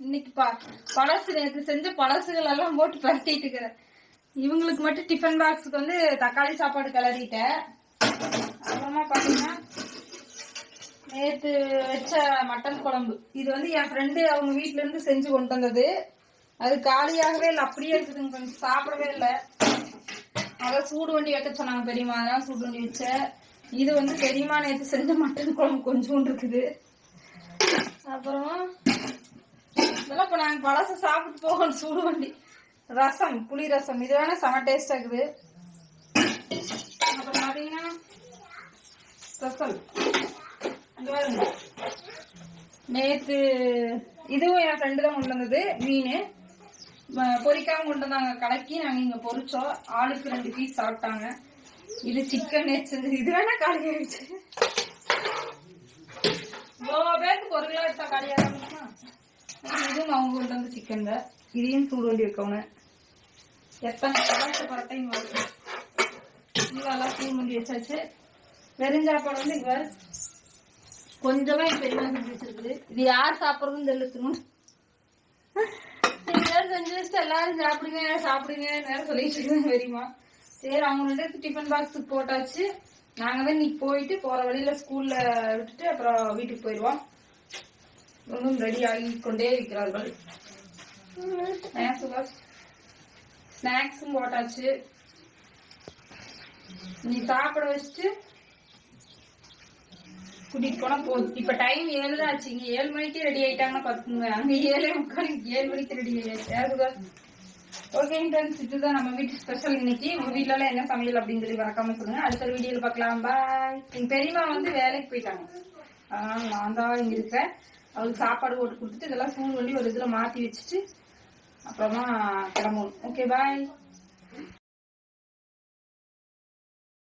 இன்னைக்கு பழசு நேற்று செஞ்ச பழசுகள் எல்லாம் போட்டு பரட்டிட்டு இருக்கிறேன். இவங்களுக்கு மட்டும் டிஃபன் பாக்ஸுக்கு வந்து தக்காளி சாப்பாடு கிளறிட்டேன். அப்புறமா பாத்தீங்கன்னா நேற்று வச்ச மட்டன் குழம்பு, இது வந்து என் ஃப்ரெண்டு அவங்க வீட்டுல இருந்து செஞ்சு கொண்டு வந்தது. அது காலியாகவே இல்லை, அப்படியே இருக்குதுங்க, கொஞ்சம் சாப்பிடவே இல்லை. அதான் சூடு வண்டி வைக்க சொன்னாங்க பெரியம்மா, அதான் சூடு வண்டி வச்சேன். இது வந்து பெரியம்மா நேற்று செஞ்ச மட்டன் குழம்பு கொஞ்சோண்டு இருக்குது. அப்புறம் இதெல்லாம் இப்போ நாங்கள் பழச சாப்பிட்டு போகணும். சூடு வண்டி ரசம், புளி ரசம், இது வேணா செம டேஸ்ட் ஆகுது. அப்புறம் பார்த்தீங்கன்னா ஸ்பெஷல் நேற்று இதுவும் என் ஃப்ரெண்டு தான் கொண்டு வந்தது. மீன் பொரிக்காம கொண்டு வந்தாங்க கலக்கி, நாங்கள் இங்கே பொரிச்சோம். ஆளுக்கு 2 பீஸ் சாப்பிட்டாங்க. இது சிக்கன் நேற்று, இது வேணா காலி ஆயிடுச்சு. இவ்வளோ பேருக்கு 1 கிலோ எடுத்தா காலியாக இருக்குமா? இதுவும் அவங்க கொண்டு வந்து சிக்கன் தான். இதையும் சூடு வண்டி வைக்கணும். எத்தனை பழத்தை பரட்டையும் வருது. இதெல்லாம் சூடு வண்டி வச்சாச்சு. வெறுஞ்சாப்பாடு வந்து இங்க கொஞ்சமா என் பெரியமா செஞ்சு வச்சிருக்குது. இது யார் சாப்பிட்றதுன்னு தெரியல. செஞ்சு வச்சுட்டு எல்லாரும் சாப்பிடுங்க சாப்பிடுங்க நேரம் சொல்லிட்டு இருக்கேன் பெரியமா. சரி, அவங்க டிஃபன் பாக்ஸுக்கு போட்டாச்சு. நாங்க தான் இன்னைக்கு போயிட்டு போற வழியில ஸ்கூல்ல விட்டுட்டு அப்புறம் வீட்டுக்கு போயிடுவோம். ஒன்றும் ரெடி ஆகி கொண்டே இருக்கிறார்கள். ஸ்நாக்ஸும் போட்டாச்சு. நீ சாப்பிட வச்சுட்டு கூட்டிட்டு போனா போதும். இப்ப டைம் 7 தான் ஆச்சு. இங்க 7 மணிக்கு ரெடி ஆயிட்டாங்கன்னா பாத்துங்க, அங்க 7 மணிக்கு ரெடி ஆயிடுச்சு. ஓகே ஃப்ரெண்ட்ஸ், இதுதான் நம்ம வீட்டு ஸ்பெஷல் இன்னைக்கு. உங்க வீட்டுல எல்லாம் என்ன சமையல் அப்படின்னு சொல்லி மறக்காம சொல்லுங்க. அடுத்த வீடியோல பார்க்கலாம். பாய். எங்க பெரியம்மா வந்து வேலைக்கு போயிட்டாங்க, அதனால நான் தான் இங்க இருக்கேன். அவருக்கு சாப்பாடு போட்டு கொடுத்துட்டு இதெல்லாம் சூடு வண்டி ஒரு இதுல மாத்தி வச்சுட்டு அப்புறமா கிளம்பணும். Okay bye.